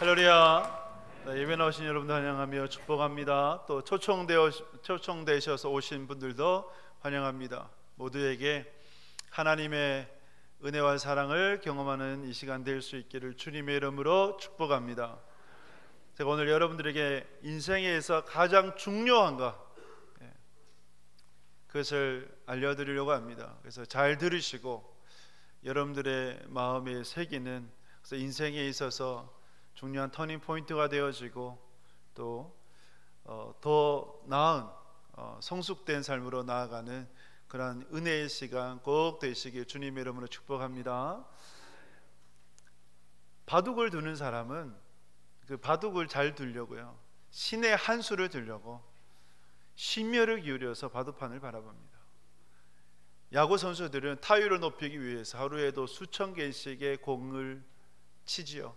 할렐루야. 예배 나오신 여러분들 환영하며 축복합니다. 또 초청되셔서 오신 분들도 환영합니다. 모두에게 하나님의 은혜와 사랑을 경험하는 이 시간 될 수 있기를 주님의 이름으로 축복합니다. 제가 오늘 여러분들에게 인생에서 가장 중요한 것, 그것을 알려드리려고 합니다. 그래서 잘 들으시고 여러분들의 마음에 새기는, 그래서 인생에 있어서 중요한 터닝 포인트가 되어지고 또 더 나은 성숙된 삶으로 나아가는 그러한 은혜의 시간 꼭 되시길 주님의 이름으로 축복합니다. 바둑을 두는 사람은 그 바둑을 잘 두려고요, 신의 한 수를 두려고 심혈을 기울여서 바둑판을 바라봅니다. 야구 선수들은 타율을 높이기 위해서 하루에도 수천 개씩의 공을 치지요.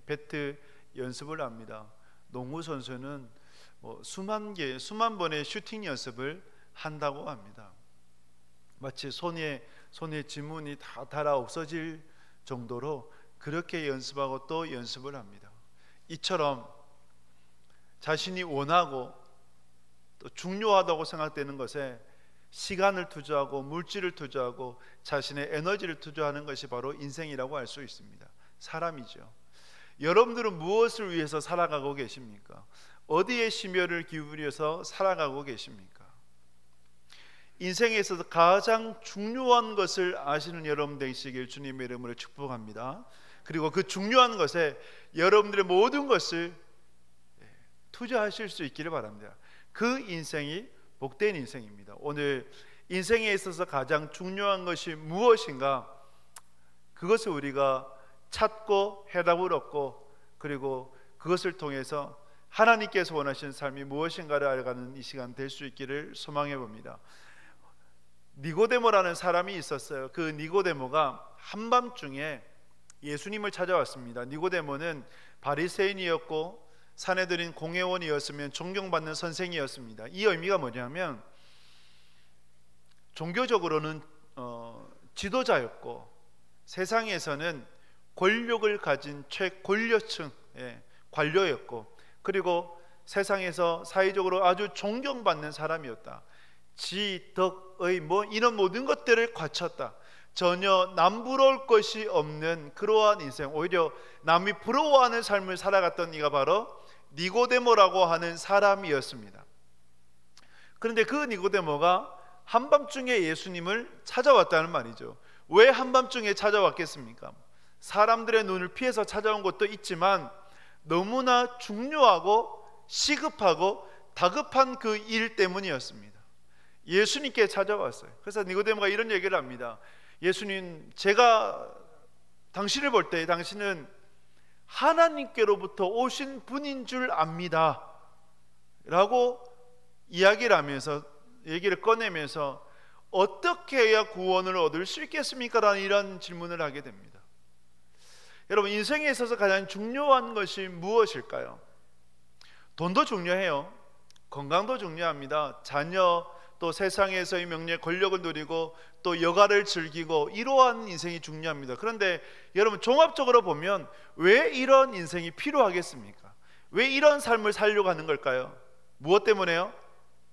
배트 연습을 합니다. 농구 선수는 수만 번의 슈팅 연습을 한다고 합니다. 마치 손에 지문이 다 닳아 없어질 정도로 그렇게 연습하고 또 연습을 합니다. 이처럼 자신이 원하고 또 중요하다고 생각되는 것에 시간을 투자하고 물질을 투자하고 자신의 에너지를 투자하는 것이 바로 인생이라고 할 수 있습니다. 사람이죠. 여러분들은 무엇을 위해서 살아가고 계십니까? 어디에 심혈을 기울여서 살아가고 계십니까? 인생에 있어서 가장 중요한 것을 아시는 여러분 되시길 주님의 이름으로 축복합니다. 그리고 그 중요한 것에 여러분들의 모든 것을 투자하실 수 있기를 바랍니다. 그 인생이 복된 인생입니다. 오늘 인생에 있어서 가장 중요한 것이 무엇인가, 그것을 우리가 찾고 해답을 얻고 그리고 그것을 통해서 하나님께서 원하시는 삶이 무엇인가를 알아가는 이 시간 될 수 있기를 소망해 봅니다. 니고데모라는 사람이 있었어요. 그 니고데모가 한밤중에 예수님을 찾아왔습니다. 니고데모는 바리새인이었고 산헤드린 공회원이었으면 존경받는 선생이었습니다. 이 의미가 뭐냐면 종교적으로는 지도자였고 세상에서는 권력을 가진 최권력층 관료였고, 그리고 세상에서 사회적으로 아주 존경받는 사람이었다. 지덕의 이런 모든 것들을 갖췄다. 전혀 남부러울 것이 없는 그러한 인생, 오히려 남이 부러워하는 삶을 살아갔던 이가 바로 니고데모라고 하는 사람이었습니다. 그런데 그 니고데모가 한밤중에 예수님을 찾아왔다는 말이죠. 왜 한밤중에 찾아왔겠습니까? 사람들의 눈을 피해서 찾아온 것도 있지만 너무나 중요하고 시급하고 다급한 그 일 때문이었습니다. 예수님께 찾아왔어요. 그래서 니고데모가 이런 얘기를 합니다. 예수님, 제가 당신을 볼 때 당신은 하나님께로부터 오신 분인 줄 압니다 라고 이야기를 하면서, 얘기를 꺼내면서 어떻게 해야 구원을 얻을 수 있겠습니까? 라는 이런 질문을 하게 됩니다. 여러분, 인생에 있어서 가장 중요한 것이 무엇일까요? 돈도 중요해요. 건강도 중요합니다. 자녀, 또 세상에서의 명예, 권력을 누리고 또 여가를 즐기고 이러한 인생이 중요합니다. 그런데 여러분, 종합적으로 보면 왜 이런 인생이 필요하겠습니까? 왜 이런 삶을 살려고 하는 걸까요? 무엇 때문에요?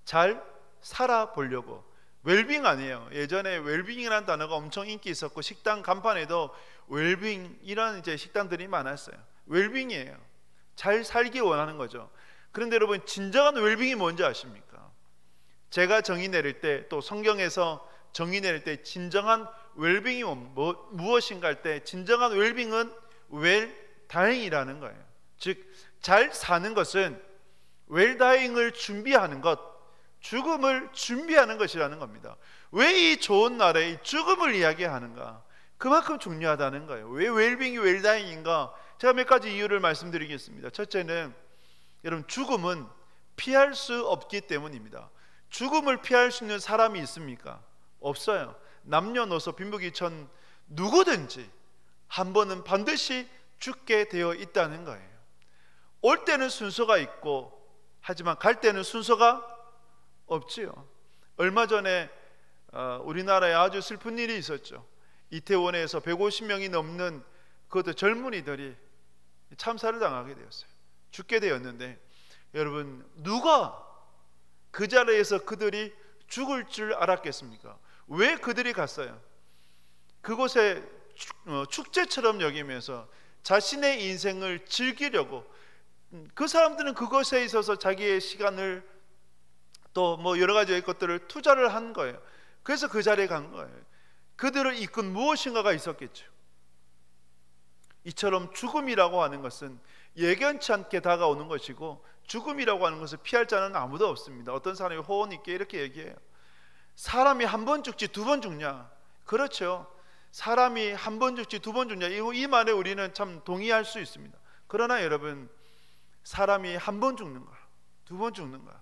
잘 살아보려고. 웰빙 아니에요. 예전에 웰빙이라는 단어가 엄청 인기 있었고 식당 간판에도 웰빙이라는 식당들이 많았어요. 웰빙이에요. 잘 살기 원하는 거죠. 그런데 여러분, 진정한 웰빙이 뭔지 아십니까? 제가 정의 내릴 때, 또 성경에서 정의 내릴 때 진정한 웰빙이 무엇인가 할 때, 진정한 웰빙은 웰다잉이라는 거예요. 즉, 잘 사는 것은 웰다잉을 준비하는 것, 죽음을 준비하는 것이라는 겁니다. 왜 이 좋은 날에 이 죽음을 이야기하는가? 그만큼 중요하다는 거예요. 왜 웰빙이 웰다잉인가? 제가 몇 가지 이유를 말씀드리겠습니다. 첫째는 여러분, 죽음은 피할 수 없기 때문입니다. 죽음을 피할 수 있는 사람이 있습니까? 없어요. 남녀노소 빈부귀천 누구든지 한 번은 반드시 죽게 되어 있다는 거예요. 올 때는 순서가 있고 하지만 갈 때는 순서가 없지요. 얼마 전에 우리나라에 아주 슬픈 일이 있었죠. 이태원에서 150명이 넘는 그것도 젊은이들이 참사를 당하게 되었어요. 죽게 되었는데, 여러분, 누가 그 자리에서 그들이 죽을 줄 알았겠습니까? 왜 그들이 갔어요? 그곳에 축제처럼 여기면서 자신의 인생을 즐기려고, 그 사람들은 그것에 있어서 자기의 시간을 또 뭐 여러 가지 것들을 투자를 한 거예요. 그래서 그 자리에 간 거예요. 그들을 이끈 무엇인가가 있었겠죠. 이처럼 죽음이라고 하는 것은 예견치 않게 다가오는 것이고, 죽음이라고 하는 것을 피할 자는 아무도 없습니다. 어떤 사람이 호언 있게 이렇게 얘기해요. 사람이 한 번 죽지 두 번 죽냐? 그렇죠. 사람이 한 번 죽지 두 번 죽냐? 이 말에 우리는 참 동의할 수 있습니다. 그러나 여러분, 사람이 한 번 죽는가, 두 번 죽는가?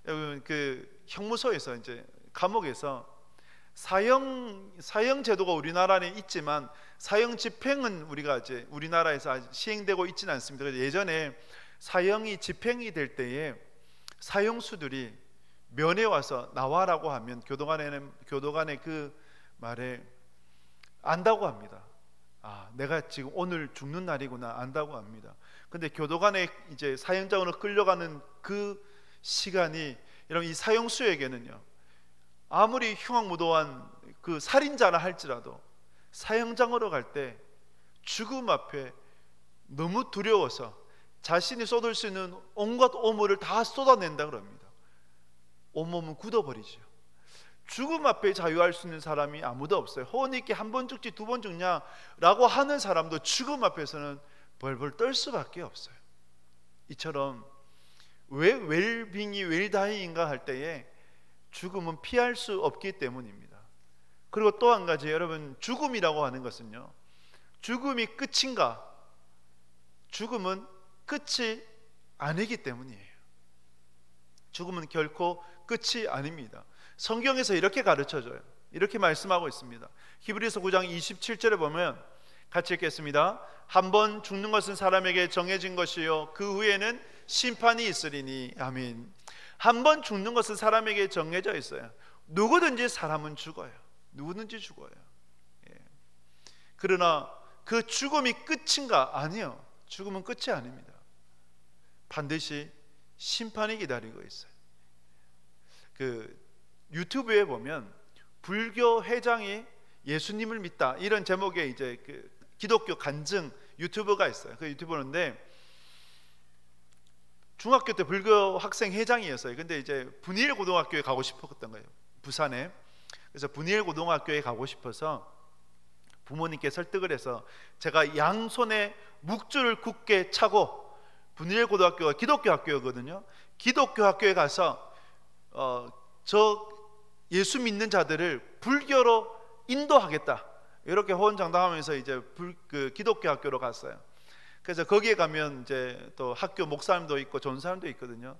여러분, 그 형무소에서, 이제 감옥에서 사형 제도가 우리나라에 있지만 사형 집행은 우리가 이제 우리나라에서 아직 시행되고 있지는 않습니다. 그래서 예전에 사형이 집행이 될 때에 사형수들이 면회 와서 나와라고 하면 교도관의 그 말에 안다고 합니다. 아, 내가 지금 오늘 죽는 날이구나, 안다고 합니다. 근데 교도관의 이제 사형장으로 끌려가는 그 시간이, 여러분, 이 사형수에게는요, 아무리 흉악무도한 그 살인자라 할지라도 사형장으로 갈 때 죽음 앞에 너무 두려워서 자신이 쏟을 수 있는 온갖 오물을 다 쏟아낸다 그럽니다. 온몸은 굳어버리죠. 죽음 앞에 자유할 수 있는 사람이 아무도 없어요. 호언 있게 한 번 죽지 두 번 죽냐라고 하는 사람도 죽음 앞에서는 벌벌 떨 수밖에 없어요. 이처럼 왜 웰빙이 웰다이인가 할 때에 죽음은 피할 수 없기 때문입니다. 그리고 또 한 가지, 여러분, 죽음이라고 하는 것은요, 죽음이 끝인가? 죽음은 끝이 아니기 때문이에요. 죽음은 결코 끝이 아닙니다. 성경에서 이렇게 가르쳐줘요. 이렇게 말씀하고 있습니다. 히브리서 9장 27절에 보면 같이 읽겠습니다. 한 번 죽는 것은 사람에게 정해진 것이요 그 후에는 심판이 있으리니. 아멘. 한 번 죽는 것은 사람에게 정해져 있어요. 누구든지 사람은 죽어요. 누구든지 죽어요. 예. 그러나 그 죽음이 끝인가? 아니요. 죽음은 끝이 아닙니다. 반드시 심판이 기다리고 있어요. 그 유튜브에 보면 불교 회장이 예수님을 믿다, 이런 제목의 이제 그 기독교 간증 유튜브가 있어요. 그 유튜브인데 중학교 때 불교 학생 회장이었어요. 근데 이제 분이엘 고등학교에 가고 싶었던 거예요, 부산에. 그래서 분이엘 고등학교에 가고 싶어서 부모님께 설득을 해서 제가 양손에 묵주를 굳게 차고, 분이엘 고등학교가 기독교 학교거든요. 기독교 학교에 가서 저 예수 믿는 자들을 불교로 인도하겠다, 이렇게 호언장담하면서 이제 그 기독교 학교로 갔어요. 그래서 거기에 가면 이제 또 학교 목사님도 있고 전사님도 있거든요.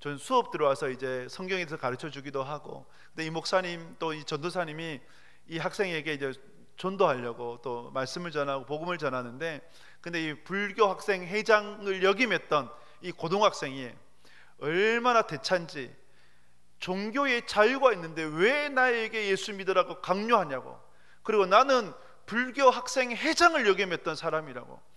전 수업 들어와서 이제 성경에서 가르쳐 주기도 하고, 근데 이 목사님 또 이 전도사님이 이 학생에게 이제 전도하려고 또 말씀을 전하고 복음을 전하는데, 근데 이 불교 학생 회장을 역임했던 이 고등학생이 얼마나 대찬지, 종교의 자유가 있는데 왜 나에게 예수 믿으라고 강요하냐고, 그리고 나는 불교 학생 회장을 역임했던 사람이라고,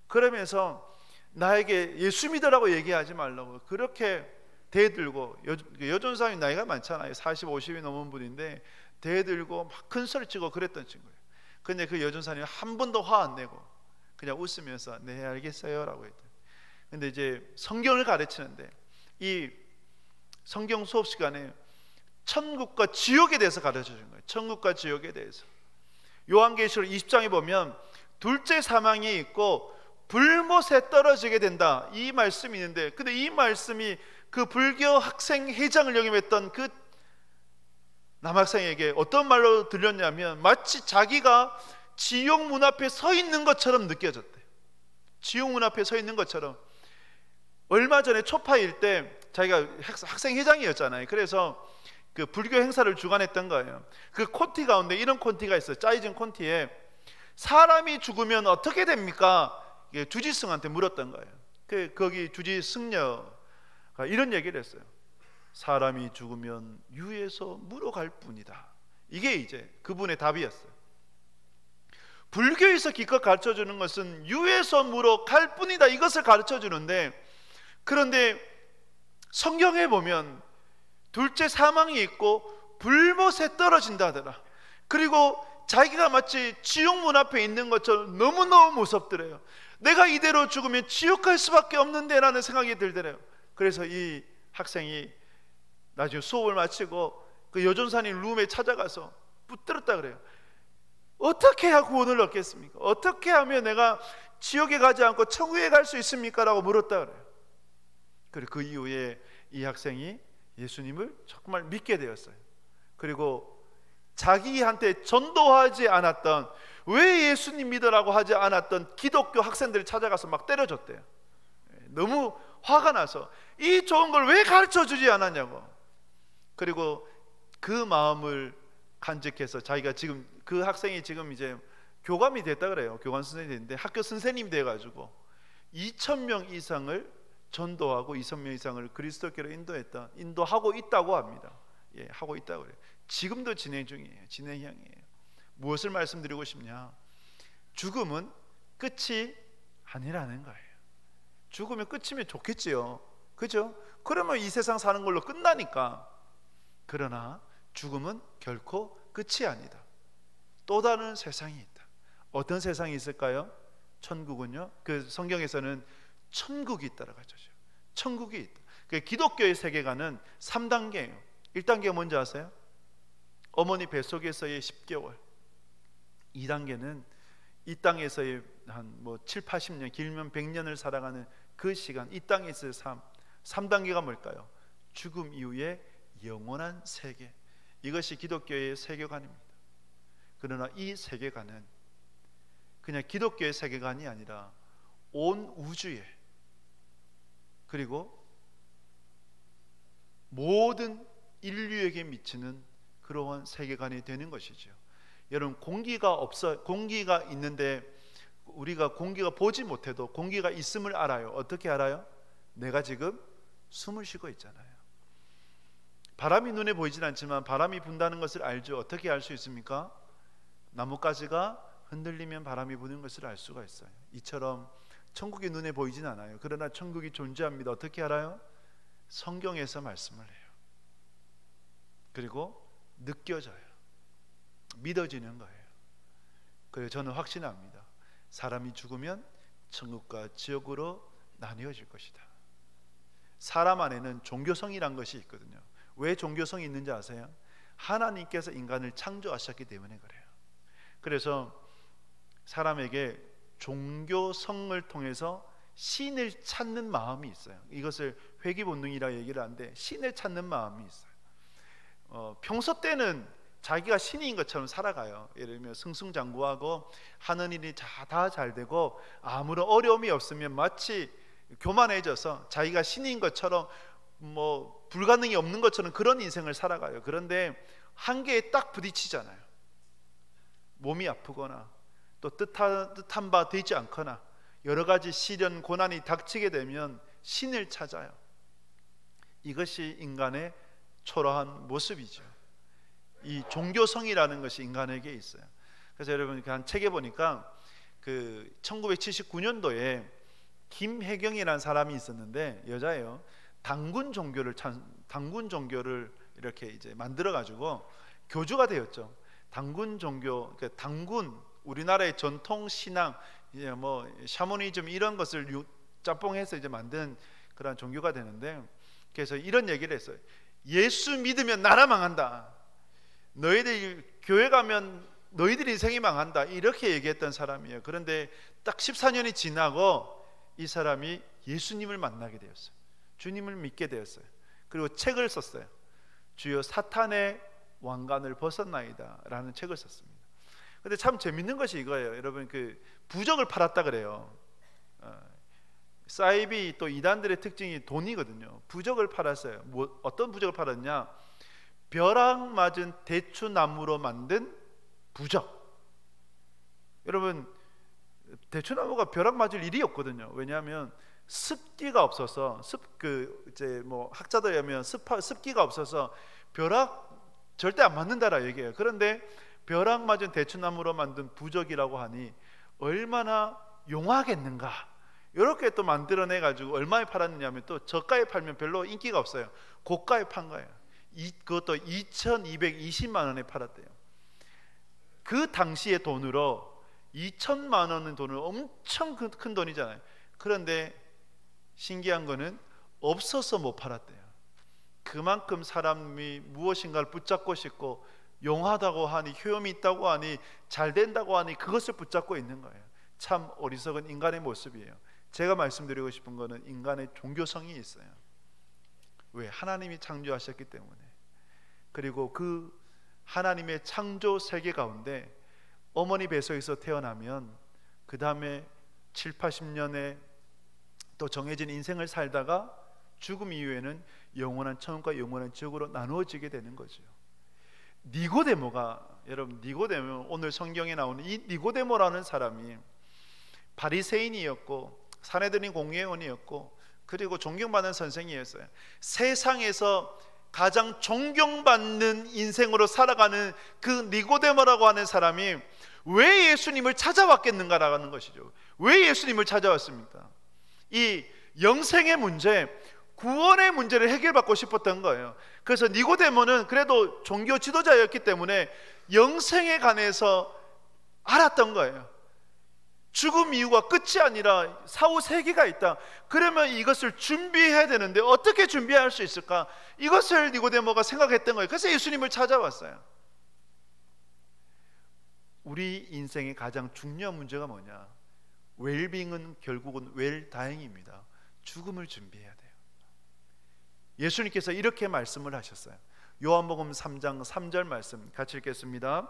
그러면서 나에게 예수 믿으라고 얘기하지 말라고 그렇게 대들고, 여전사님 나이가 많잖아요. 40, 50이 넘은 분인데 대들고 막 큰 소리 치고 그랬던 친구예요. 근데 그 여전사님 한 번도 화 안 내고 그냥 웃으면서 네 알겠어요 라고 했대요. 근데 이제 성경을 가르치는데 이 성경 수업 시간에 천국과 지옥에 대해서 가르쳐 준 거예요. 천국과 지옥에 대해서. 요한계시록 20장에 보면 둘째 사망이 있고 불못에 떨어지게 된다, 이 말씀이 있는데, 근데 이 말씀이 그 불교 학생 회장을 역임했던 그 남학생에게 어떤 말로 들렸냐면 마치 자기가 지옥 문 앞에 서 있는 것처럼 느껴졌대요. 지옥 문 앞에 서 있는 것처럼. 얼마 전에 초파일 때 자기가 학생 회장이었잖아요. 그래서 그 불교 행사를 주관했던 거예요. 그 콘티 가운데 이런 콘티가 있어요. 짜여진 콘티에 사람이 죽으면 어떻게 됩니까? 주지승한테 물었던 거예요. 거기 주지승녀가 이런 얘기를 했어요. 사람이 죽으면 유에서 물어갈 뿐이다. 이게 이제 그분의 답이었어요. 불교에서 기껏 가르쳐주는 것은 유에서 무로 갈 뿐이다, 이것을 가르쳐주는데, 그런데 성경에 보면 둘째 사망이 있고 불못에 떨어진다 하더라. 그리고 자기가 마치 지옥문 앞에 있는 것처럼 너무너무 무섭더래요. 내가 이대로 죽으면 지옥 갈 수밖에 없는데 라는 생각이 들더래요. 그래서 이 학생이 나중에 수업을 마치고 그 여전사님 룸에 찾아가서 붙들었다 그래요. 어떻게 해야 구원을 얻겠습니까? 어떻게 하면 내가 지옥에 가지 않고 천국에 갈 수 있습니까? 라고 물었다 그래요. 그리고 그 이후에 이 학생이 예수님을 정말 믿게 되었어요. 그리고 자기한테 전도하지 않았던, 왜 예수님 믿으라고 하지 않았던 기독교 학생들을 찾아가서 막 때려줬대요. 너무 화가 나서 이 좋은 걸 왜 가르쳐주지 않았냐고. 그리고 그 마음을 간직해서 자기가 지금, 그 학생이 지금 이제 교감이 됐다 그래요. 교감 선생님이 됐는데 학교 선생님이 돼가지고 2,000명 이상을 전도하고 2,000명 이상을 그리스도교로 인도하고 있다고 합니다. 예, 하고 있다고 그래요. 지금도 진행 중이에요. 진행형이에요. 무엇을 말씀드리고 싶냐? 죽음은 끝이 아니라는 거예요. 죽으면 끝이면 좋겠지요. 그죠? 그러면 이 세상 사는 걸로 끝나니까. 그러나 죽음은 결코 끝이 아니다. 또 다른 세상이 있다. 어떤 세상이 있을까요? 천국은요, 그 성경에서는 천국이 있다라고 하죠. 천국이 있다. 그 기독교의 세계관은 3단계예요. 1단계가 뭔지 아세요? 어머니 뱃속에서의 10개월. 2단계는 이 땅에서의 한 7, 80년, 길면 100년을 살아가는 그 시간, 이 땅에서의 삶. 3단계가 뭘까요? 죽음 이후의 영원한 세계. 이것이 기독교의 세계관입니다. 그러나 이 세계관은 그냥 기독교의 세계관이 아니라 온 우주에, 그리고 모든 인류에게 미치는 그러한 세계관이 되는 것이죠. 여러분, 공기가 있는데 우리가 공기가 보지 못해도 공기가 있음을 알아요. 어떻게 알아요? 내가 지금 숨을 쉬고 있잖아요. 바람이 눈에 보이진 않지만 바람이 분다는 것을 알죠. 어떻게 알 수 있습니까? 나뭇가지가 흔들리면 바람이 부는 것을 알 수가 있어요. 이처럼 천국이 눈에 보이진 않아요. 그러나 천국이 존재합니다. 어떻게 알아요? 성경에서 말씀을 해요. 그리고 느껴져요. 믿어지는 거예요. 그래서 저는 확신합니다. 사람이 죽으면 천국과 지옥으로 나뉘어질 것이다. 사람 안에는 종교성이란 것이 있거든요. 왜 종교성이 있는지 아세요? 하나님께서 인간을 창조하셨기 때문에 그래요. 그래서 사람에게 종교성을 통해서 신을 찾는 마음이 있어요. 이것을 회귀본능이라 얘기를 하는데, 신을 찾는 마음이 있어요. 평소 때는 자기가 신인 것처럼 살아가요. 예를 들면 승승장구하고 하는 일이 다 잘 되고 아무런 어려움이 없으면 마치 교만해져서 자기가 신인 것처럼 불가능이 없는 것처럼 그런 인생을 살아가요. 그런데 한계에 딱 부딪히잖아요. 몸이 아프거나 또 뜻한 바 되지 않거나 여러 가지 시련, 고난이 닥치게 되면 신을 찾아요. 이것이 인간의 초라한 모습이죠. 이 종교성이라는 것이 인간에게 있어요. 그래서 여러분, 한 책에 보니까 1979년도에 김혜경이라는 사람이 있었는데, 여자예요. 당군 종교를 이렇게 이제 만들어 가지고 교주가 되었죠. 당군 종교, 당군, 우리나라의 전통 신앙, 이제 샤머니즘 이런 것을 짬뽕해서 이제 만든 그런 종교가 되는데, 그래서 이런 얘기를 했어요. 예수 믿으면 나라 망한다. 너희들 교회 가면 너희들 인생이 망한다. 이렇게 얘기했던 사람이에요. 그런데 딱 14년이 지나고 이 사람이 예수님을 만나게 되었어요. 주님을 믿게 되었어요. 그리고 책을 썼어요. 주여 사탄의 왕관을 벗었나이다 라는 책을 썼습니다. 근데 참 재밌는 것이 이거예요. 여러분, 부적을 팔았다 그래요. 사이비 또 이단들의 특징이 돈이거든요. 부적을 팔았어요. 어떤 부적을 팔았냐? 벼락 맞은 대추나무로 만든 부적. 여러분, 대추나무가 벼락 맞을 일이 없거든요. 왜냐하면 습기가 없어서 학자들에 의하면 습기가 없어서 벼락 절대 안 맞는다라 얘기해요. 그런데 벼락 맞은 대추나무로 만든 부적이라고 하니 얼마나 용하겠는가. 이렇게 또 만들어내 가지고 얼마에 팔았느냐 하면 또 저가에 팔면 별로 인기가 없어요. 고가에 판 거예요. 그것도 2220만 원에 팔았대요. 그 당시의 돈으로 2천만 원의 돈은 엄청 큰 돈이잖아요. 그런데 신기한 거는 없어서 못 팔았대요. 그만큼 사람이 무엇인가를 붙잡고 싶고 용하다고 하니, 효험이 있다고 하니, 잘 된다고 하니 그것을 붙잡고 있는 거예요. 참 어리석은 인간의 모습이에요. 제가 말씀드리고 싶은 거는 인간의 종교성이 있어요. 왜? 하나님이 창조하셨기 때문에. 그리고 그 하나님의 창조 세계 가운데 어머니 뱃속에서 태어나면 그 다음에 7, 80년에 또 정해진 인생을 살다가 죽음 이후에는 영원한 천국과 영원한 지옥으로 나누어지게 되는 거죠. 니고데모가, 여러분, 니고데모, 오늘 성경에 나오는 이 니고데모라는 사람이 바리새인이었고 산헤드린 공회원이었고 그리고 존경받는 선생이었어요. 세상에서 가장 존경받는 인생으로 살아가는 그 니고데모라고 하는 사람이 왜 예수님을 찾아왔겠는가라는 것이죠. 왜 예수님을 찾아왔습니까? 이 영생의 문제, 구원의 문제를 해결받고 싶었던 거예요. 그래서 니고데모는 그래도 종교 지도자였기 때문에 영생에 관해서 알았던 거예요. 죽음 이후가 끝이 아니라 사후 세계가 있다. 그러면 이것을 준비해야 되는데 어떻게 준비할 수 있을까? 이것을 니고데모가 생각했던 거예요. 그래서 예수님을 찾아왔어요. 우리 인생의 가장 중요한 문제가 뭐냐? 웰빙은 결국은 웰다잉입니다. 죽음을 준비해야 돼요. 예수님께서 이렇게 말씀을 하셨어요. 요한복음 3장 3절 말씀 같이 읽겠습니다.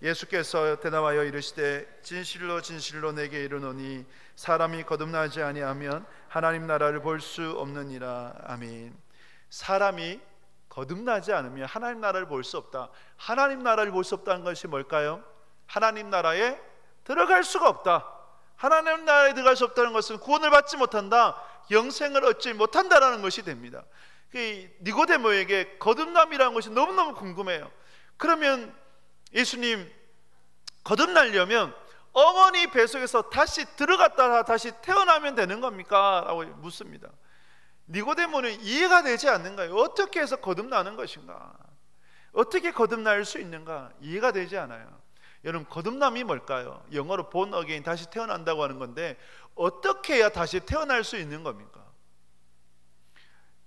예수께서 대답하여 이르시되 진실로 진실로 내게 이르노니 사람이 거듭나지 아니하면 하나님 나라를 볼 수 없느니라. 아멘. 사람이 거듭나지 않으면 하나님 나라를 볼 수 없다. 하나님 나라를 볼 수 없다는 것이 뭘까요? 하나님 나라에 들어갈 수가 없다. 하나님 나라에 들어갈 수 없다는 것은 구원을 받지 못한다, 영생을 얻지 못한다라는 것이 됩니다. 니고데모에게 거듭남이라는 것이 너무너무 궁금해요. 그러면 예수님, 거듭나려면 어머니 뱃속에서 다시 들어갔다가 다시 태어나면 되는 겁니까? 라고 묻습니다. 니고데모는 이해가 되지 않는 거예요. 어떻게 해서 거듭나는 것인가? 어떻게 거듭날 수 있는가? 이해가 되지 않아요. 여러분, 거듭남이 뭘까요? 영어로 born again, 다시 태어난다고 하는 건데 어떻게 해야 다시 태어날 수 있는 겁니까?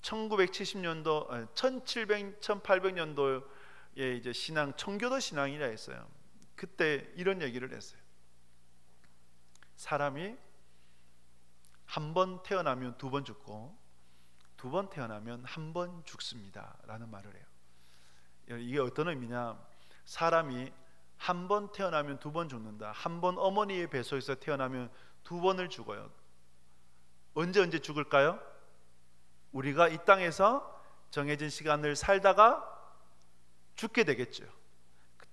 1970년도, 1800년도에 이제 신앙, 청교도 신앙이라 했어요. 그때 이런 얘기를 했어요. 사람이 한 번 태어나면 두 번 죽고 두 번 태어나면 한 번 죽습니다 라는 말을 해요. 이게 어떤 의미냐? 사람이 한 번 태어나면 두 번 죽는다. 한 번 어머니의 뱃속에서 태어나면 두 번을 죽어요. 언제 죽을까요? 우리가 이 땅에서 정해진 시간을 살다가 죽게 되겠죠.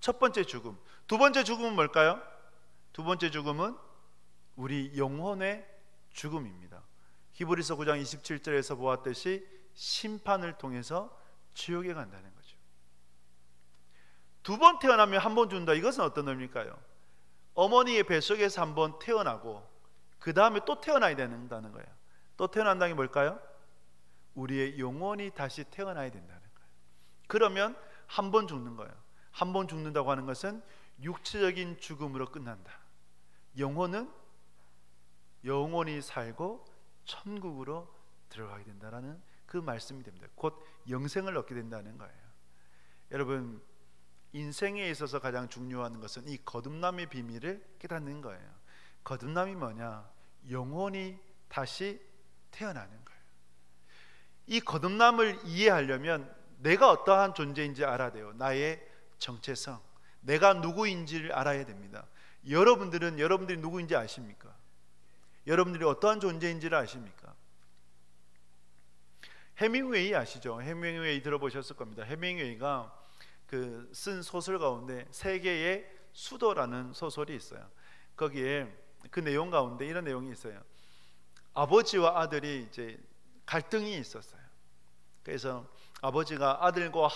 첫 번째 죽음. 두 번째 죽음은 뭘까요? 두 번째 죽음은 우리 영혼의 죽음입니다. 히브리서 9장 27절에서 보았듯이 심판을 통해서 지옥에 간다는 거죠. 두 번 태어나면 한 번 죽는다. 이것은 어떤 의미일까요? 어머니의 뱃속에서 한 번 태어나고 그 다음에 또 태어나야 된다는 거예요. 또 태어난다는 게 뭘까요? 우리의 영혼이 다시 태어나야 된다는 거예요. 그러면 한 번 죽는 거예요. 한 번 죽는다고 하는 것은 육체적인 죽음으로 끝난다. 영혼은 영원히 살고 천국으로 들어가게 된다라는 그 말씀이 됩니다. 곧 영생을 얻게 된다는 거예요. 여러분, 인생에 있어서 가장 중요한 것은 이 거듭남의 비밀을 깨닫는 거예요. 거듭남이 뭐냐? 영혼이 다시 태어나는 거예요. 이 거듭남을 이해하려면 내가 어떠한 존재인지 알아야 돼요. 나의 정체성, 내가 누구인지를 알아야 됩니다. 여러분들이 누구인지 아십니까? 여러분들이 어떠한 존재인지를 아십니까? 해밍웨이 아시죠? 해밍웨이 들어보셨을 겁니다. 해밍웨이가 쓴 소설 가운데 세계의 수도라는 소설이 있어요. 거기에 그 내용 가운데 이런 내용이 있어요. 아버지와 아들이 이제 갈등이 있었어요. 그래서 아버지가 아들과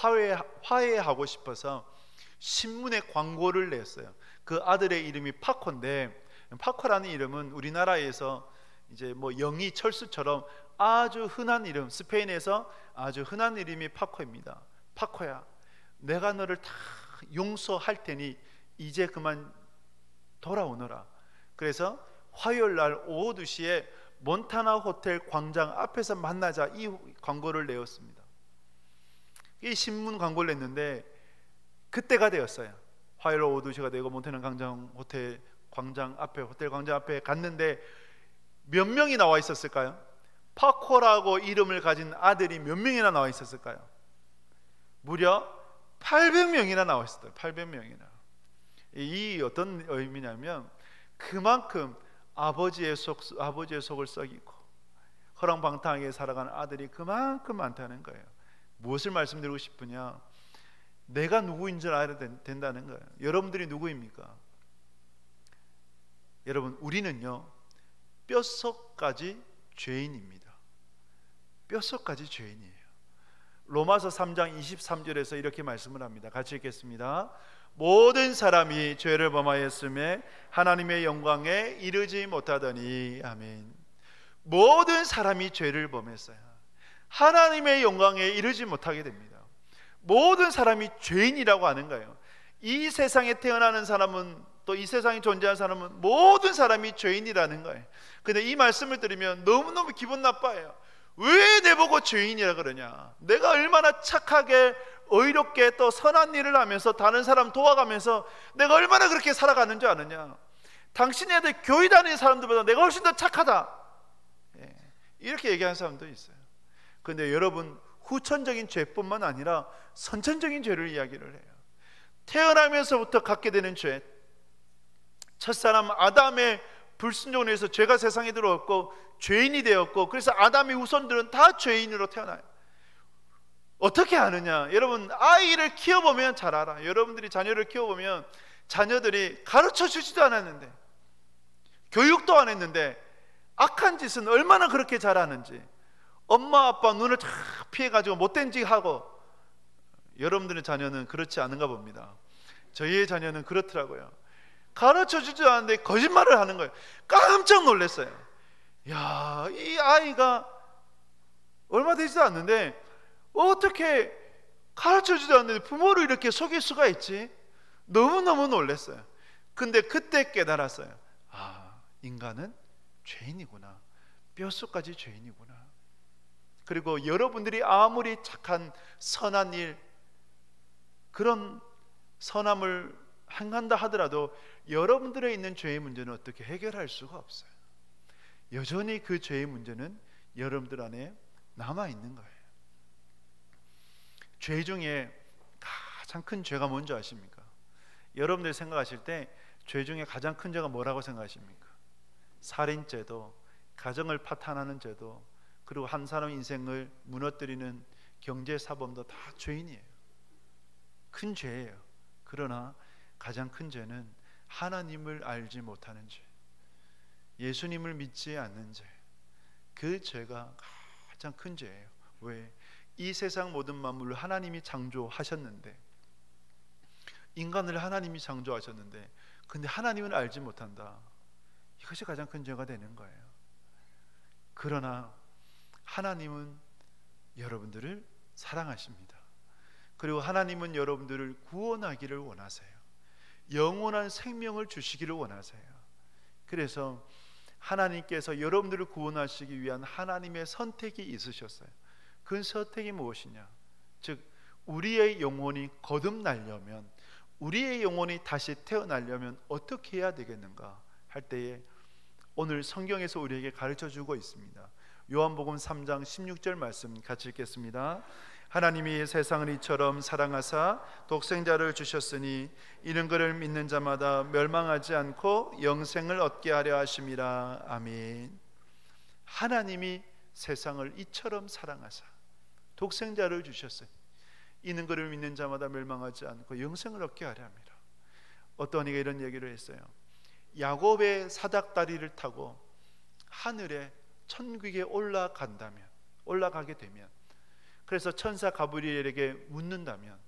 화해하고 싶어서 신문에 광고를 냈어요. 그 아들의 이름이 파코인데, 파코라는 이름은 우리나라에서 이제 뭐 영희 철수처럼 아주 흔한 이름, 스페인에서 아주 흔한 이름이 파코입니다. 파코야, 내가 너를 다 용서할 테니 이제 그만 돌아오너라. 그래서 화요일 날 오후 2시에 몬타나 호텔 광장 앞에서 만나자, 이 광고를 내었습니다. 이 신문 광고를 냈는데 그때가 되었어요. 화요일 오후 2시가 되고 몬타나 호텔 광장 앞에 갔는데 몇 명이 나와 있었을까요? 파코라고 이름을 가진 아들이 몇 명이나 나와 있었을까요? 무려 800명이나 나와 있었어요. 800명이나. 이 어떤 의미냐면 그만큼 아버지의 속을 썩이고 허랑방탕하게 살아가는 아들이 그만큼 많다는 거예요. 무엇을 말씀드리고 싶으냐, 내가 누구인 줄 알아야 된다는 거예요. 여러분들이 누구입니까? 여러분, 우리는요 뼛속까지 죄인입니다. 뼛속까지 죄인이에요. 로마서 3장 23절에서 이렇게 말씀을 합니다. 같이 읽겠습니다. 모든 사람이 죄를 범하였음에 하나님의 영광에 이르지 못하더니. 아멘. 모든 사람이 죄를 범했어요. 하나님의 영광에 이르지 못하게 됩니다. 모든 사람이 죄인이라고 하는 거예요. 이 세상에 태어나는 사람은, 또 이 세상에 존재하는 사람은 모든 사람이 죄인이라는 거예요. 근데 이 말씀을 들으면 너무너무 기분 나빠요. 왜 내보고 죄인이라 그러냐? 내가 얼마나 착하게 의롭게 또 선한 일을 하면서 다른 사람 도와가면서 내가 얼마나 그렇게 살아가는 줄 아느냐? 당신이 애들 교회 다니는 사람들보다 내가 훨씬 더 착하다, 이렇게 얘기하는 사람도 있어요. 그런데 여러분, 후천적인 죄뿐만 아니라 선천적인 죄를 이야기를 해요. 태어나면서부터 갖게 되는 죄, 첫사람 아담의 불순종으로 해서 죄가 세상에 들어왔고 죄인이 되었고, 그래서 아담의 후손들은 다 죄인으로 태어나요. 어떻게 아느냐? 여러분, 아이를 키워보면 잘 알아. 여러분들이 자녀를 키워보면 자녀들이 가르쳐 주지도 않았는데, 교육도 안 했는데 악한 짓은 얼마나 그렇게 잘하는지, 엄마 아빠 눈을 쫙 피해가지고 못된 짓 하고. 여러분들의 자녀는 그렇지 않은가 봅니다. 저희의 자녀는 그렇더라고요. 가르쳐 주지 않았는데 거짓말을 하는 거예요. 깜짝 놀랐어요. 야, 이 아이가 얼마 되지도 않는데 어떻게 가르쳐 주지 않는데 부모를 이렇게 속일 수가 있지? 너무너무 놀랐어요. 근데 그때 깨달았어요. 아, 인간은 죄인이구나. 뼛속까지 죄인이구나. 그리고 여러분들이 아무리 착한 선한 일, 그런 선함을 행한다 하더라도 여러분들에 있는 죄의 문제는 어떻게 해결할 수가 없어요. 여전히 그 죄의 문제는 여러분들 안에 남아있는 거예요. 죄 중에 가장 큰 죄가 뭔지 아십니까? 여러분들 생각하실 때 죄 중에 가장 큰 죄가 뭐라고 생각하십니까? 살인죄도, 가정을 파탄하는 죄도, 그리고 한 사람 인생을 무너뜨리는 경제사범도 다 죄인이에요. 큰 죄예요. 그러나 가장 큰 죄는 하나님을 알지 못하는 죄, 예수님을 믿지 않는 죄, 그 죄가 가장 큰 죄예요. 왜? 이 세상 모든 만물을 하나님이 창조하셨는데, 인간을 하나님이 창조하셨는데, 근데 하나님을 알지 못한다. 이것이 가장 큰 죄가 되는 거예요. 그러나 하나님은 여러분들을 사랑하십니다. 그리고 하나님은 여러분들을 구원하기를 원하세요. 영원한 생명을 주시기를 원하세요. 그래서 하나님께서 여러분들을 구원하시기 위한 하나님의 선택이 있으셨어요. 그 선택이 무엇이냐? 즉, 우리의 영혼이 거듭나려면, 우리의 영혼이 다시 태어나려면 어떻게 해야 되겠는가 할 때에 오늘 성경에서 우리에게 가르쳐주고 있습니다. 요한복음 3장 16절 말씀 같이 읽겠습니다. 하나님이 세상을 이처럼 사랑하사 독생자를 주셨으니 이는 그를 믿는 자마다 멸망하지 않고 영생을 얻게 하려 하심이라. 아멘. 하나님이 세상을 이처럼 사랑하사 독생자를 주셨으니 이는 그를 믿는 자마다 멸망하지 않고 영생을 얻게 하려 합니다. 어떤 이가 이런 얘기를 했어요. 야곱의 사닥다리를 타고 하늘에 천국에 올라가게 되면, 그래서 천사 가브리엘에게 묻는다면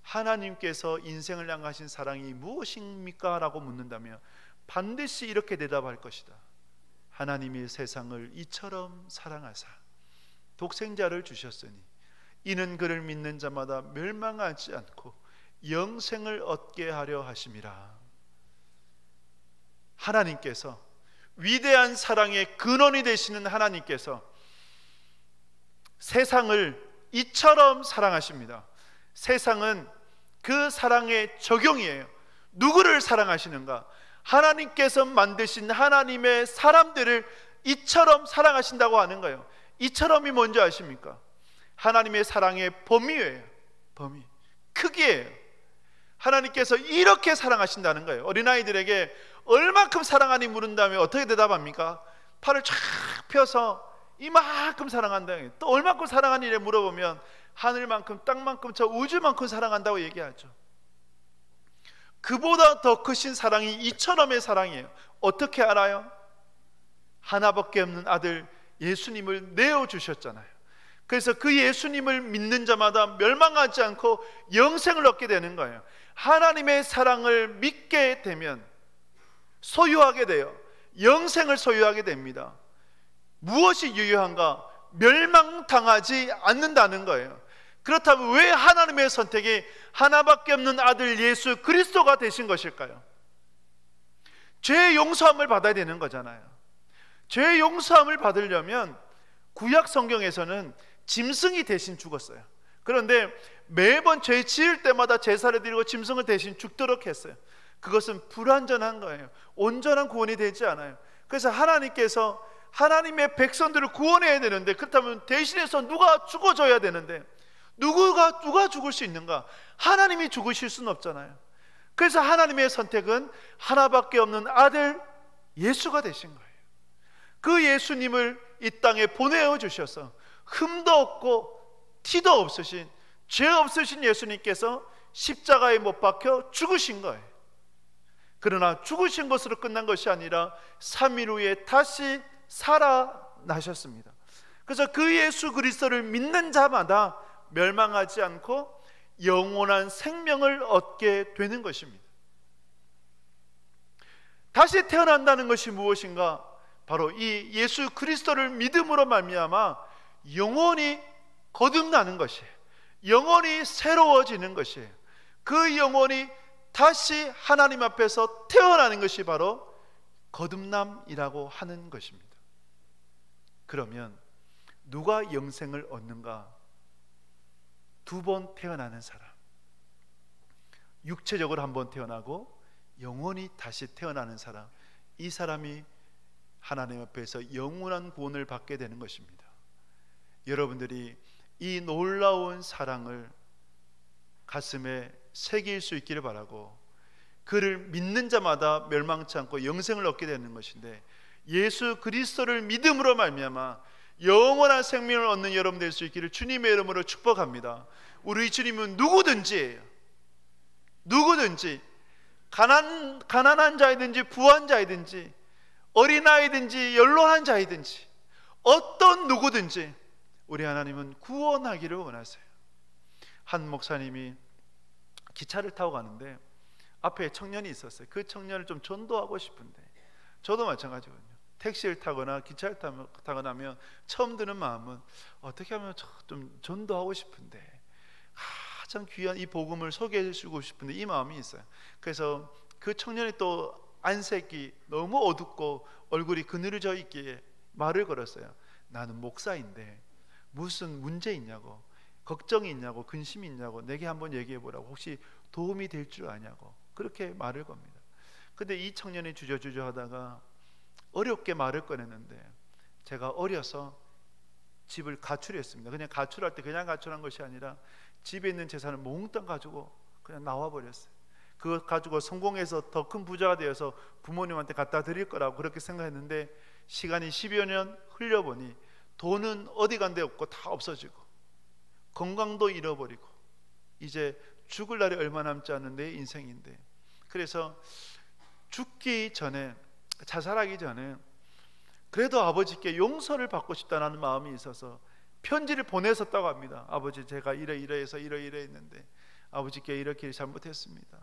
하나님께서 인생을 향하신 사랑이 무엇입니까? 라고 묻는다면 반드시 이렇게 대답할 것이다. 하나님이 세상을 이처럼 사랑하사 독생자를 주셨으니 이는 그를 믿는 자마다 멸망하지 않고 영생을 얻게 하려 하심이라. 하나님께서, 위대한 사랑의 근원이 되시는 하나님께서 세상을 이처럼 사랑하십니다. 세상은 그 사랑의 적용이에요. 누구를 사랑하시는가? 하나님께서 만드신 하나님의 사람들을 이처럼 사랑하신다고 하는 거예요. 이처럼이 뭔지 아십니까? 하나님의 사랑의 범위예요. 범위, 크기예요. 하나님께서 이렇게 사랑하신다는 거예요. 어린아이들에게 얼만큼 사랑하니 물은다면 어떻게 대답합니까? 팔을 쫙 펴서 이만큼 사랑한다. 또 얼만큼 사랑하니 이래 물어보면 하늘만큼, 땅만큼, 저 우주만큼 사랑한다고 얘기하죠. 그보다 더 크신 사랑이 이처럼의 사랑이에요. 어떻게 알아요? 하나밖에 없는 아들 예수님을 내어주셨잖아요. 그래서 그 예수님을 믿는 자마다 멸망하지 않고 영생을 얻게 되는 거예요. 하나님의 사랑을 믿게 되면 소유하게 돼요. 영생을 소유하게 됩니다. 무엇이 유효한가? 멸망당하지 않는다는 거예요. 그렇다면 왜 하나님의 선택이 하나밖에 없는 아들 예수 그리스도가 되신 것일까요? 죄의 용서함을 받아야 되는 거잖아요. 죄의 용서함을 받으려면 구약 성경에서는 짐승이 대신 죽었어요. 그런데 매번 죄 지을 때마다 제사를 드리고 짐승을 대신 죽도록 했어요. 그것은 불완전한 거예요. 온전한 구원이 되지 않아요. 그래서 하나님께서 하나님의 백성들을 구원해야 되는데, 그렇다면 대신해서 누가 죽어줘야 되는데 누가 죽을 수 있는가? 하나님이 죽으실 수는 없잖아요. 그래서 하나님의 선택은 하나밖에 없는 아들 예수가 되신 거예요. 그 예수님을 이 땅에 보내어 주셔서 흠도 없고 티도 없으신, 죄 없으신 예수님께서 십자가에 못 박혀 죽으신 거예요. 그러나 죽으신 것으로 끝난 것이 아니라 3일 후에 다시 살아나셨습니다. 그래서 그 예수 그리스도를 믿는 자마다 멸망하지 않고 영원한 생명을 얻게 되는 것입니다. 다시 태어난다는 것이 무엇인가? 바로 이 예수 그리스도를 믿음으로 말미암아 영원히 거듭나는 것이에요. 영원히 새로워지는 것이에요. 그 영혼이 다시 하나님 앞에서 태어나는 것이 바로 거듭남이라고 하는 것입니다. 그러면 누가 영생을 얻는가? 2번 태어나는 사람, 육체적으로 한 번 태어나고 영원히 다시 태어나는 사람, 이 사람이 하나님 앞에서 영원한 구원을 받게 되는 것입니다. 여러분들이 이 놀라운 사랑을 가슴에 새길 수 있기를 바라고, 그를 믿는 자마다 멸망치 않고 영생을 얻게 되는 것인데, 예수 그리스도를 믿음으로 말미암아 영원한 생명을 얻는 여러분 될 수 있기를 주님의 이름으로 축복합니다. 우리 주님은 누구든지 가난한 자이든지 부한 자이든지 어린아이든지 연로한 자이든지 어떤 누구든지 우리 하나님은 구원하기를 원하세요. 한 목사님이 기차를 타고 가는데 앞에 청년이 있었어요. 그 청년을 좀 전도하고 싶은데, 저도 마찬가지거든요. 택시를 타거나 기차를 타거나 하면 처음 드는 마음은 어떻게 하면 좀 전도하고 싶은데, 참 귀한 이 복음을 소개해 주고 싶은데 이 마음이 있어요. 그래서 그 청년이 또 안색이 너무 어둡고 얼굴이 그늘져 있기에 말을 걸었어요. 나는 목사인데 무슨 문제 있냐고, 걱정이 있냐고, 근심이 있냐고 내게 한번 얘기해 보라고, 혹시 도움이 될 줄 아냐고 그렇게 말을 겁니다. 근데 이 청년이 주저주저 하다가 어렵게 말을 꺼냈는데, 제가 어려서 집을 가출했습니다. 그냥 가출할 때 그냥 가출한 것이 아니라 집에 있는 재산을 몽땅 가지고 그냥 나와 버렸어요. 그거 가지고 성공해서 더 큰 부자가 되어서 부모님한테 갖다 드릴 거라고 그렇게 생각했는데, 시간이 10여 년 흘려보니 돈은 어디 간 데 없고 다 없어지고 건강도 잃어버리고 이제 죽을 날이 얼마 남지 않은 내 인생인데, 그래서 죽기 전에, 자살하기 전에 그래도 아버지께 용서를 받고 싶다는 마음이 있어서 편지를 보냈었다고 합니다. 아버지, 제가 이러이러해서 이러이러했는데 아버지께 이렇게 잘못했습니다.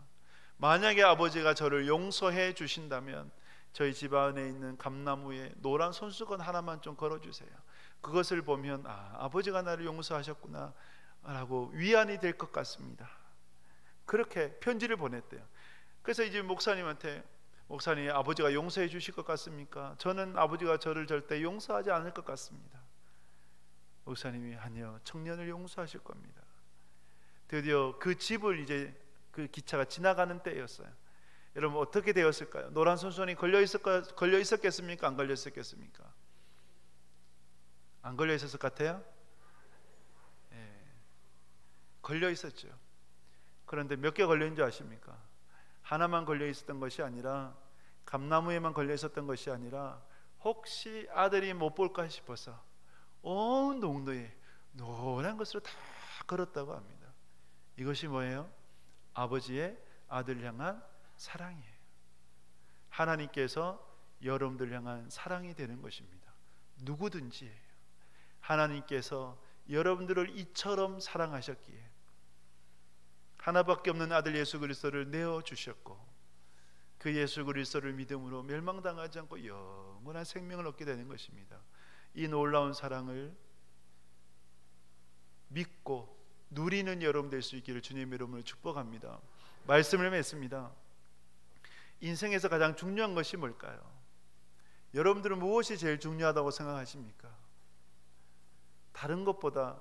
만약에 아버지가 저를 용서해 주신다면 저희 집 안에 있는 감나무에 노란 손수건 하나만 좀 걸어주세요. 그것을 보면 아버지가 나를 용서하셨구나 라고 위안이 될 것 같습니다. 그렇게 편지를 보냈대요. 그래서 이제 목사님한테, 목사님, 아버지가 용서해 주실 것 같습니까? 저는 아버지가 저를 절대 용서하지 않을 것 같습니다. 목사님이 아니요, 청년을 용서하실 겁니다. 드디어 그 집을 이제 그 기차가 지나가는 때였어요. 여러분 어떻게 되었을까요? 노란 손수건이 걸려 있었겠습니까? 안 걸려 있었겠습니까? 안 걸려 있었을 것 같아요? 걸려 있었죠. 그런데 몇 개 걸려 있는 줄 아십니까? 하나만 걸려 있었던 것이 아니라, 감나무에만 걸려 있었던 것이 아니라, 혹시 아들이 못 볼까 싶어서 온 농도에 노란 것으로 다 걸었다고 합니다. 이것이 뭐예요? 아버지의 아들 향한 사랑이에요. 하나님께서 여러분들 향한 사랑이 되는 것입니다. 누구든지예요. 하나님께서 여러분들을 이처럼 사랑하셨기에 하나밖에 없는 아들 예수 그리스도를 내어주셨고, 그 예수 그리스도를 믿음으로 멸망당하지 않고 영원한 생명을 얻게 되는 것입니다. 이 놀라운 사랑을 믿고 누리는 여러분 될 수 있기를 주님의 이름으로 축복합니다. 말씀을 맺습니다. 인생에서 가장 중요한 것이 뭘까요? 여러분들은 무엇이 제일 중요하다고 생각하십니까? 다른 것보다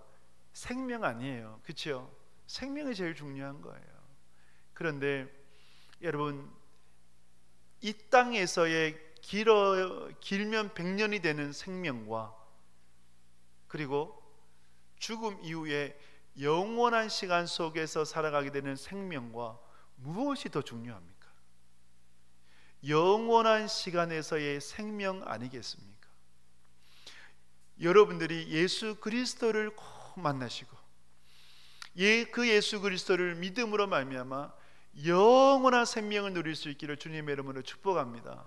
생명 아니에요, 그렇죠? 생명이 제일 중요한 거예요. 그런데 여러분, 이 땅에서의 길면 100년이 되는 생명과, 그리고 죽음 이후에 영원한 시간 속에서 살아가게 되는 생명과 무엇이 더 중요합니까? 영원한 시간에서의 생명 아니겠습니까? 여러분들이 예수 그리스도를 꼭 만나시고 그 예수 그리스도를 믿음으로 말미암아 영원한 생명을 누릴 수 있기를 주님의 이름으로 축복합니다.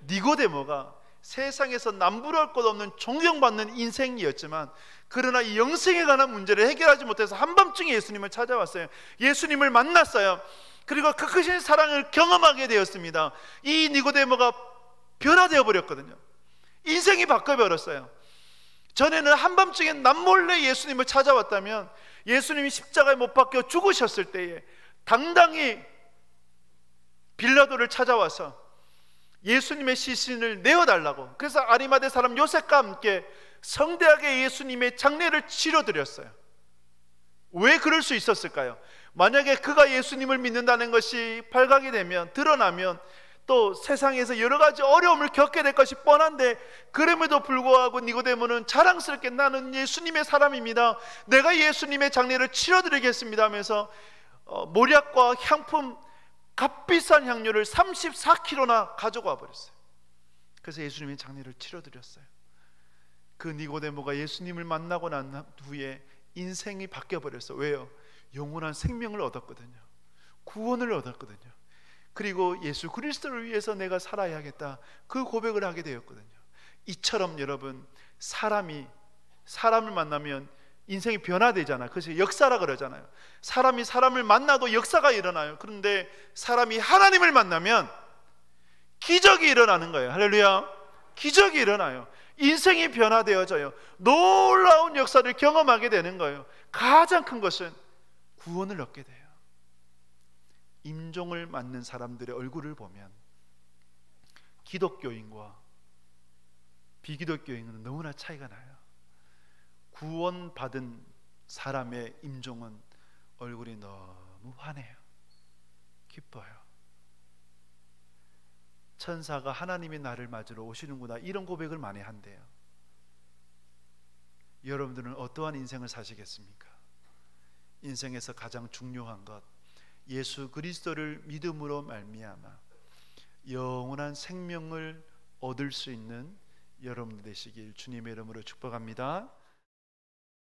니고데모가 세상에서 남부러울 것 없는 존경받는 인생이었지만, 그러나 이 영생에 관한 문제를 해결하지 못해서 한밤중에 예수님을 찾아왔어요. 예수님을 만났어요. 그리고 그 크신 사랑을 경험하게 되었습니다. 이 니고데모가 변화되어 버렸거든요. 인생이 바뀌어버렸어요. 전에는 한밤중에 남몰래 예수님을 찾아왔다면, 예수님이 십자가에 못 박혀 죽으셨을 때에 당당히 빌라도를 찾아와서 예수님의 시신을 내어달라고, 그래서 아리마대 사람 요셉과 함께 성대하게 예수님의 장례를 치러드렸어요. 왜 그럴 수 있었을까요? 만약에 그가 예수님을 믿는다는 것이 발각이 되면, 드러나면 또 세상에서 여러 가지 어려움을 겪게 될 것이 뻔한데, 그럼에도 불구하고 니고데모는 자랑스럽게 나는 예수님의 사람입니다, 내가 예수님의 장례를 치러드리겠습니다 하면서 몰약과 향품, 값비싼 향료를 34kg나 가지고 와버렸어요. 그래서 예수님의 장례를 치러드렸어요. 그 니고데모가 예수님을 만나고 난 후에 인생이 바뀌어버렸어요. 왜요? 영원한 생명을 얻었거든요. 구원을 얻었거든요. 그리고 예수 그리스도를 위해서 내가 살아야겠다, 그 고백을 하게 되었거든요. 이처럼 여러분, 사람을 만나면 인생이 변화되잖아요. 그래서 역사라 그러잖아요. 사람이 사람을 만나도 역사가 일어나요. 그런데 사람이 하나님을 만나면 기적이 일어나는 거예요. 할렐루야. 기적이 일어나요. 인생이 변화되어져요. 놀라운 역사를 경험하게 되는 거예요. 가장 큰 것은 구원을 얻게 돼요. 임종을 맞는 사람들의 얼굴을 보면 기독교인과 비기독교인은 너무나 차이가 나요. 구원받은 사람의 임종은 얼굴이 너무 환해요. 기뻐요. 천사가 하나님이 나를 맞으러 오시는구나, 이런 고백을 많이 한대요. 여러분들은 어떠한 인생을 사시겠습니까? 인생에서 가장 중요한 것, 예수 그리스도를 믿음으로 말미암아 영원한 생명을 얻을 수 있는 여러분 되시길 주님의 이름으로 축복합니다.